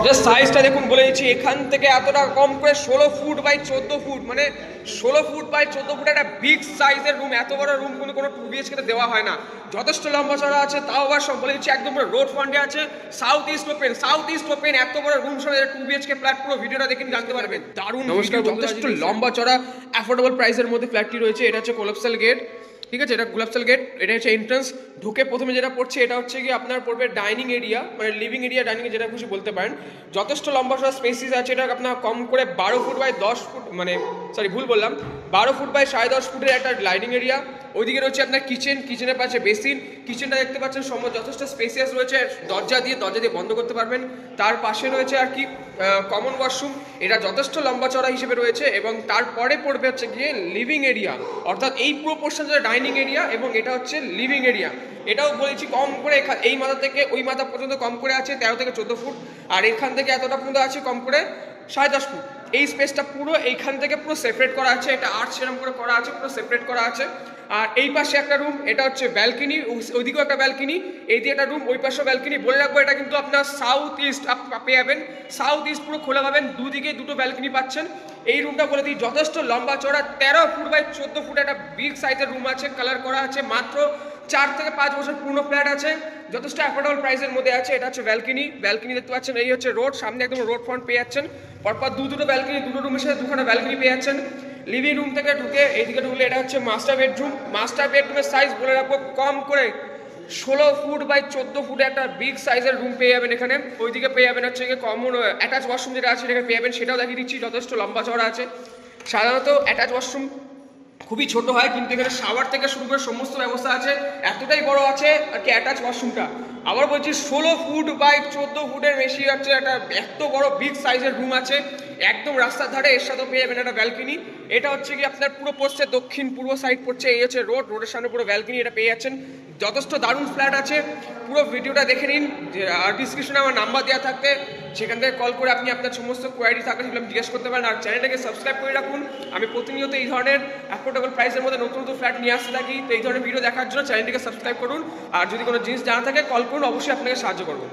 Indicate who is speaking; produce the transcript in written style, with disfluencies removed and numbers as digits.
Speaker 1: Just সাইজটা দেখুন, বলে দিচ্ছি এখান থেকে এতটা কম করে 16 ফুট বাই 14 ফুট, মানে 16 ফুট বাই 14 ফুট একটা বিগ সাইজের রুম। এত বড় রুম কোনো 2 BHK তে দেওয়া হয় না। যথেষ্ট লম্বা চড়া আছে, তাও আবার সব বলে দিচ্ছি একদম পুরো রোড ফ্রন্টে আছে। সাউথ ইস্ট ওপেন এত বড় রুম সহ 2 BHK ফ্ল্যাট। পুরো ভিডিওটা দেখে জানতে পারবেন। দারুণ ভিডিও, যথেষ্ট লম্বা চড়া অ্যাফোর্ডেবল প্রাইসের মধ্যে ফ্ল্যাটটি রয়েছে। এটা হচ্ছে কোলাপসাল গেট, ঠিক আছে, এটা গোলাপসাল গেট, এটা হচ্ছে এন্ট্রান্স। ঢুকে প্রথমে যেটা পড়ছে এটা হচ্ছে কি আপনার পড়বে ডাইনিং এরিয়া, মানে লিভিং এরিয়া, ডাইনিং যেটা খুশি বলতে পারেন। যথেষ্ট লম্বা সড়া স্পেসিস আছে। এটা আপনার কম করে 12 ফুট বাই 10 ফুট, মানে সরি ভুল বললাম, 12 ফুট বাই 10.5 ফুটের একটা ডাইনিং এরিয়া। ওইদিকে রয়েছে আপনার কিচেনের পাশে বেসিন। কিচেনটা দেখতে পাচ্ছেন যথেষ্ট স্পেসিয়াস রয়েছে, দরজা দিয়ে বন্ধ করতে পারবেন। তার পাশে রয়েছে আর কি কমন ওয়াশরুম, এটা যথেষ্ট লম্বা চড়া হিসেবে রয়েছে। এবং তারপরে পড়বে হচ্ছে গিয়ে লিভিং এরিয়া, অর্থাৎ এই পুরো পোর্শন ডাইনিং এরিয়া এবং এটা হচ্ছে লিভিং এরিয়া। এটাও বলেছি কম করে এই মাথা থেকে ওই মাথা পর্যন্ত কম করে আছে 13 থেকে 14 ফুট, আর এখান থেকে এতটা পর্যন্ত আছে কম করে 10.5 ফুট। এই স্পেসটা পুরো এইখান থেকে পুরো সেপারেট করা আছে, এটা আর্ট সেরকম করে করা আছে, পুরো সেপারেট করা আছে। আর এই পাশে একটা রুম, এটা হচ্ছে ব্যালকনি, ওইদিকেও একটা ব্যালকনি, এই দিয়ে একটা রুম, ওই পাশেও ব্যালকনি। বলে রাখবো এটা কিন্তু আপনার সাউথ ইস্ট পেয়ে যাবেন, সাউথ ইস্ট পুরো খোলা পাবেন, দুদিকে দুটো ব্যালকনি পাচ্ছেন। এই রুমটা বলে দিই যথেষ্ট লম্বা চড়া, 13 ফুট বাই 14 ফুট একটা বিগ সাইজের রুম আছে। কালার করা আছে, মাত্র 4 থেকে 5 বছর পুরনো ফ্ল্যাট আছে, যথেষ্ট অ্যাফোর্ডেবল প্রাইসের মধ্যে আছে। এটা হচ্ছে ব্যালকনি দেখতে পাচ্ছেন, এই হচ্ছে রোড, সামনে একদম রোড ফ্রন্ট পেয়ে যাচ্ছেন। পরপর দুটো ব্যালকনি, দুটো রুমের সাথে দুখানা ব্যালকনি পেয়ে যাচ্ছেন। লিভিং রুম থেকে ঢুকে এইদিকে ঢুকলে এটা হচ্ছে মাস্টার বেডরুমের সাইজ বলে রাখবো কম করে 16 ফুট বাই 14 ফুট একটা বিগ সাইজের রুম পেয়ে যাবেন এখানে। ওইদিকে পেয়ে যাবেন হচ্ছে কমন অ্যাটাচ ওয়াশরুম যেটা আছে সেটা পেয়ে যাবেন, সেটাও দেখিয়ে দিচ্ছি, যথেষ্ট লম্বা চড়া আছে। সাধারণত অ্যাটাচ ওয়াশরুম খুবই ছোট হয়, কিন্তু এখানে শাওয়ার থেকে শুরু করে সমস্ত ব্যবস্থা আছে, এতটাই বড় আছে আর কি অ্যাটাচ ওয়াশরুমটা। আবার বলছি 16 ফুট বাই 14 ফুটের বেশি হচ্ছে একটা এত বড় বিগ সাইজের রুম আছে একদম রাস্তার ধারে। এর সাথে পেয়ে যাবেন একটা ব্যালকনি। এটা হচ্ছে কি আপনার পুরো পড়ছে দক্ষিণ পূর্ব সাইড পড়ছে, এই হচ্ছে রোডের সামনে পুরো ব্যালকনি, এটা পেয়ে যাচ্ছেন। যথেষ্ট দারুণ ফ্ল্যাট আছে, পুরো ভিডিওটা দেখে নিন। আর ডিসক্রিপশনে আমার নাম্বার দেওয়া থাকতে, সেখান থেকে কল করে আপনি আপনার সমস্ত কোয়ারি থাকলে সেগুলো জিজ্ঞেস করতে পারেন। আর চ্যানেলটাকে সাবস্ক্রাইব করে রাখুন, আমি প্রতিনিয়ত এই ধরনের অ্যাফোর্ডেবল প্রাইসের মধ্যে নতুন ফ্ল্যাট নিয়ে আসতে থাকি। তো এই ধরনের ভিডিও দেখার জন্য চ্যানেলটিকে সাবস্ক্রাইব করুন, আর যদি কোনো জিনিস জানা থাকে কল করুন, অবশ্যই আপনাকে সাহায্য করবো।